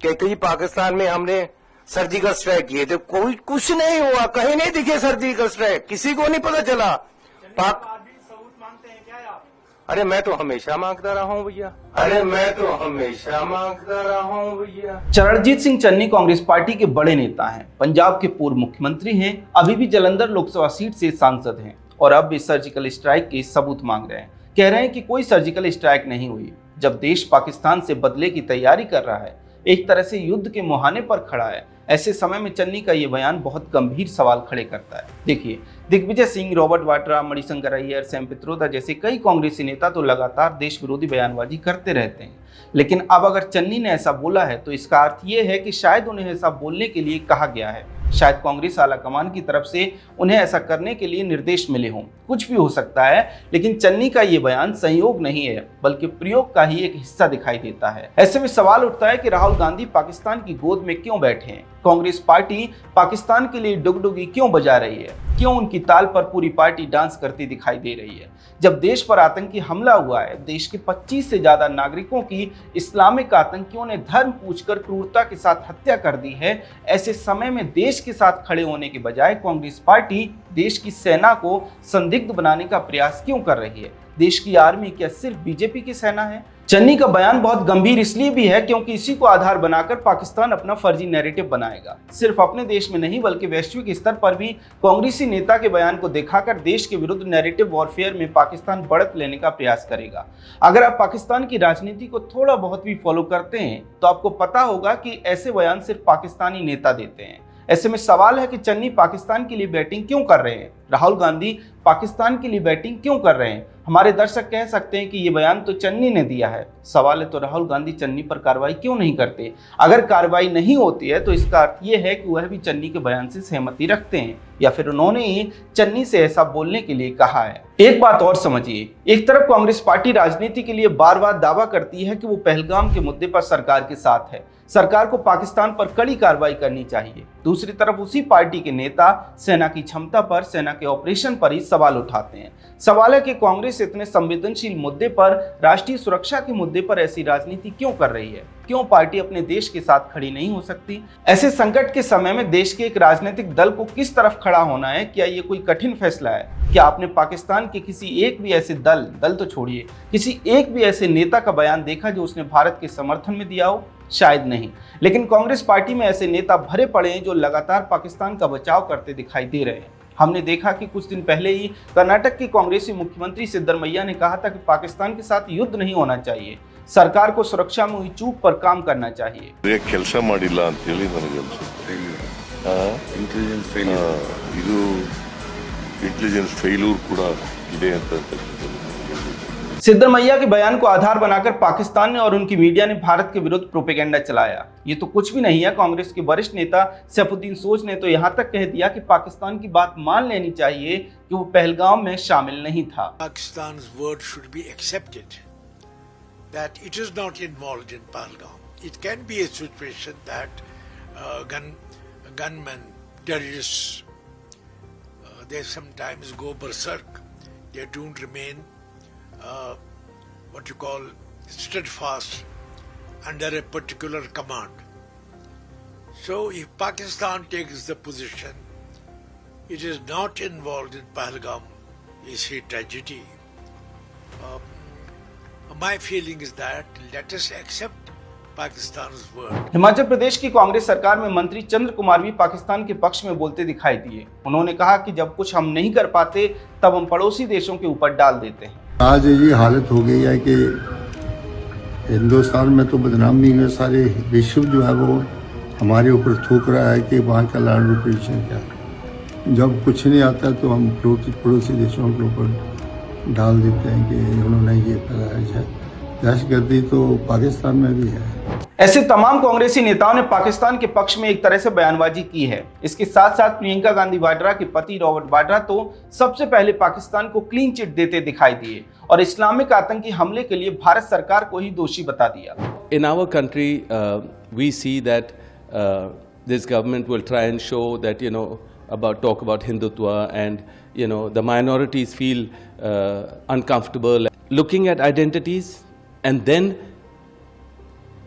कि कहीं पाकिस्तान में हमने सर्जिकल स्ट्राइक किए थे, कोई कुछ नहीं हुआ, कहीं नहीं दिखे सर्जिकल स्ट्राइक, किसी को नहीं पता चला। सबूत मांगते हैं क्या आप? अरे मैं तो हमेशा मांगता रहा हूँ भैया, अरे मैं तो हमेशा मांगता रहा हूँ भैया। चरणजीत सिंह चन्नी कांग्रेस पार्टी के बड़े नेता हैं, पंजाब के पूर्व मुख्यमंत्री हैं, अभी भी जालंधर लोकसभा सीट से सांसद हैं और अब भी सर्जिकल स्ट्राइक के सबूत मांग रहे हैं। कह रहे हैं कि कोई सर्जिकल स्ट्राइक नहीं हुई। जब देश पाकिस्तान से बदले की तैयारी कर रहा है, एक तरह से युद्ध के मुहाने पर खड़ा है, ऐसे समय में चन्नी का ये बयान बहुत गंभीर सवाल खड़े करता है। देखिए, दिग्विजय सिंह, रॉबर्ट वाड्रा, मणिशंकर अय्यर, सैम पित्रोदा जैसे कई कांग्रेसी नेता तो लगातार देश विरोधी बयानबाजी करते रहते हैं, लेकिन अब अगर चन्नी ने ऐसा बोला है तो इसका अर्थ ये है कि शायद उन्हें ऐसा बोलने के लिए कहा गया है। शायद कांग्रेस आलाकमान की तरफ से उन्हें ऐसा करने के लिए निर्देश मिले हों, कुछ भी हो सकता है, लेकिन चन्नी का ये बयान संयोग नहीं है बल्कि प्रयोग का ही एक हिस्सा दिखाई देता है। ऐसे में सवाल उठता है कि राहुल गांधी पाकिस्तान की गोद में क्यों बैठे हैं? कांग्रेस पार्टी पाकिस्तान के लिए डुगडुगी क्यों बजा रही है? क्यों उनकी ताल पर पूरी पार्टी डांस करती दिखाई दे रही है? जब देश पर आतंकी हमला हुआ है, देश के 25 से ज्यादा नागरिकों की इस्लामिक आतंकियों ने धर्म पूछकर क्रूरता के साथ हत्या कर दी है, ऐसे समय में देश के साथ खड़े होने के बजाय कांग्रेस पार्टी देश की सेना को संदिग्ध बनाने का प्रयास क्यों कर रही है? देश की आर्मी क्या सिर्फ बीजेपी की सेना है? चन्नी का बयान बहुत गंभीर इसलिए भी है क्योंकि इसी को आधार बनाकर पाकिस्तान अपना फर्जी नैरेटिव बनाएगा। सिर्फ अपने देश में नहीं बल्कि वैश्विक स्तर पर भी कांग्रेसी नेता के बयान को दिखाकर देश के विरुद्ध नैरेटिव वॉरफेयर में पाकिस्तान बढ़त लेने का प्रयास करेगा। अगर आप पाकिस्तान की राजनीति को थोड़ा बहुत भी फॉलो करते हैं तो आपको पता होगा कि ऐसे बयान सिर्फ पाकिस्तानी नेता देते हैं। ऐसे में सवाल है कि चन्नी पाकिस्तान के लिए बैटिंग क्यों कर रहे हैं? राहुल गांधी पाकिस्तान के लिए बैटिंग क्यों कर रहे हैं? हमारे दर्शक कह सकते हैं कि ये बयान तो चन्नी ने दिया है। सवाल है तो राहुल गांधी चन्नी पर कार्रवाई क्यों नहीं करते? अगर कार्रवाई नहीं होती है तो इसका अर्थ ये है कि वह भी चन्नी के बयान से सहमति रखते हैं या फिर उन्होंने ही चन्नी से ऐसा बोलने के लिए कहा है। एक बात और समझिए, एक तरफ कांग्रेस पार्टी राजनीति के लिए बार बार दावा करती है कि वो पहलगाम के मुद्दे पर सरकार के साथ है, सरकार को पाकिस्तान पर कड़ी कार्रवाई करनी चाहिए। दूसरी तरफ उसी पार्टी के नेता सेना की क्षमता पर, सेना के ऑपरेशन पर ही सवाल उठाते हैं। सवाल है कि कांग्रेस इतने संवेदनशील मुद्दे पर, राष्ट्रीय सुरक्षा के मुद्दे पर ऐसी राजनीति क्यों कर रही है? क्यों पार्टी अपने देश के साथ खड़ी नहीं हो सकती? ऐसे संकट के समय में देश के एक राजनीतिक दल को किस तरफ खड़ा होना है, क्या ये कोई कठिन फैसला है? क्या आपने पाकिस्तान के किसी एक भी ऐसे दल तो छोड़िए, किसी एक भी ऐसे नेता का बयान देखा जो उसने भारत के समर्थन में दिया हो? शायद नहीं। लेकिन कांग्रेस पार्टी में ऐसे नेता भरे पड़े हैं जो लगातार पाकिस्तान का बचाव करते दिखाई दे रहे हैं। हमने देखा कि कुछ दिन पहले ही कर्नाटक के कांग्रेसी मुख्यमंत्री सिद्धरमैया ने कहा था कि पाकिस्तान के साथ युद्ध नहीं होना चाहिए, सरकार को सुरक्षा में हुई चूक पर काम करना चाहिए। ಕೆಲಸ ಮಾಡಿಲ್ಲ ಅಂತ ಹೇಳಿ ನನಗೆ ಅನ್ಸುತ್ತೆ। ಇದು ಇಂಟೆಲಿಜೆನ್ಸ್ ಫೇಲ್ಯೂರ್ ಕೂಡ ಇದೆ ಅಂತ। सिद्धरमैया के बयान को आधार बनाकर पाकिस्तान ने और उनकी मीडिया ने भारत के विरुद्ध प्रोपेगेंडा चलाया। ये तो कुछ भी नहीं है। कांग्रेस के वरिष्ठ नेता सैफुद्दीन सोज ने तो यहाँ तक कह दिया कि पाकिस्तान की बात मान लेनी चाहिए कि वो पहलगाम में शामिल नहीं था। Pakistan's word should be accepted that it is not involved in Pahalgam. It can be a situation that gunmen, terrorists, they sometimes go berserk. They don't remain what you call steadfast under a particular command. So if Pakistan takes the position it is not involved in Pahalgam, is a tragedy. My feeling is that let us accept Pakistan's word. Himachal Pradesh की कांग्रेस सरकार में मंत्री चंद्र कुमार भी पाकिस्तान के पक्ष में बोलते दिखाई दिए। उन्होंने कहा कि जब कुछ हम नहीं कर पाते तब हम पड़ोसी देशों के ऊपर डाल देते हैं। आज ये हालत हो गई है कि हिंदुस्तान में तो बदनामी में सारे विश्व जो है वो हमारे ऊपर थूक रहा है कि वहाँ का लैंड ऑपरेशन क्या है। जब कुछ नहीं आता तो हम पड़ोसी देशों के ऊपर डाल देते हैं कि उन्होंने ये फैलाया है। दहशतगर्दी तो पाकिस्तान में भी है। ऐसे तमाम कांग्रेसी नेताओं ने पाकिस्तान के पक्ष में एक तरह से बयानबाजी की है। इसके साथ साथ प्रियंका गांधी वाड्रा के पति रॉबर्ट वाड्रा तो सबसे पहले पाकिस्तान को क्लीन चिट देते दिखाई दिए और इस्लामिक आतंकी हमले के लिए भारत सरकार को ही दोषी बता दिया। In our country, we see that this government will try and show that talk about Hindutva and the minorities feel uncomfortable looking at identities and then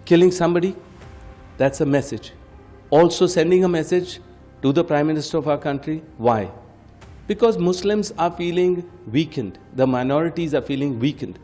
killing somebody. That's a message. Also sending a message to the Prime Minister of our country. Why? Because Muslims are feeling weakened. The minorities are feeling weakened.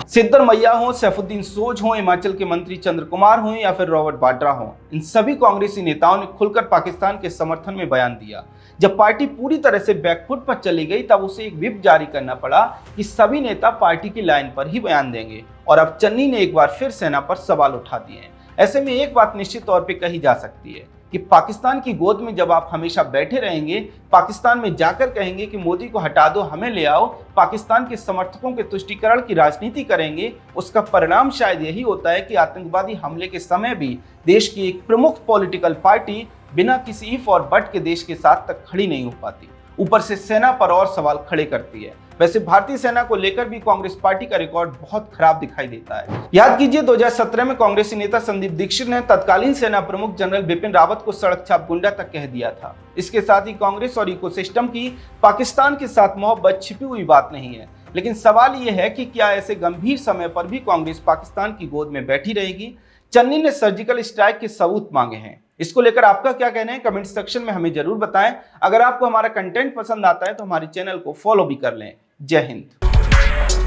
सिद्धर मैया हो, सैफुद्दीन सोज हो, हिमाचल के मंत्री चंद्र कुमार हो या फिर Robert Vadra हो, इन सभी कांग्रेसी नेताओं ने खुलकर पाकिस्तान के समर्थन में बयान दिया। जब पार्टी पूरी तरह से बैकफुट पर चली गई तब उसे एक व्हिप जारी करना पड़ा कि सभी नेता पार्टी की लाइन पर ही बयान देंगे। और अब चन्नी ने एक बार फिर सेना पर सवाल उठा दिए हैं। ऐसे में एक बात निश्चित तौर पर कही जा सकती है कि पाकिस्तान की गोद में जब आप हमेशा बैठे रहेंगे, पाकिस्तान में जाकर कहेंगे कि मोदी को हटा दो, हमें ले आओ, पाकिस्तान के समर्थकों के तुष्टीकरण की राजनीति करेंगे, उसका परिणाम शायद यही होता है कि आतंकवादी हमले के समय भी देश की एक प्रमुख पॉलिटिकल पार्टी बिना किसी इफ और बट के देश के साथ तक खड़ी नहीं हो पाती, ऊपर से सेना पर और सवाल खड़े करती है। वैसे भारतीय सेना को लेकर भी कांग्रेस पार्टी का रिकॉर्ड बहुत खराब दिखाई देता है। याद कीजिए 2017 में कांग्रेसी नेता संदीप दीक्षित ने तत्कालीन सेना प्रमुख जनरल बिपिन रावत को सड़क छाप गुंडा तक कह दिया था। इसके साथ ही कांग्रेस और इकोसिस्टम की पाकिस्तान के साथ मोहब्बत छिपी हुई बात नहीं है, लेकिन सवाल यह है कि क्या ऐसे गंभीर समय पर भी कांग्रेस पाकिस्तान की गोद में बैठी रहेगी। चन्नी ने सर्जिकल स्ट्राइक के सबूत मांगे हैं। इसको लेकर आपका क्या कहना है, कमेंट सेक्शन में हमें जरूर बताएं। अगर आपको हमारा कंटेंट पसंद आता है तो हमारे चैनल को फॉलो भी कर लें। जय हिंद।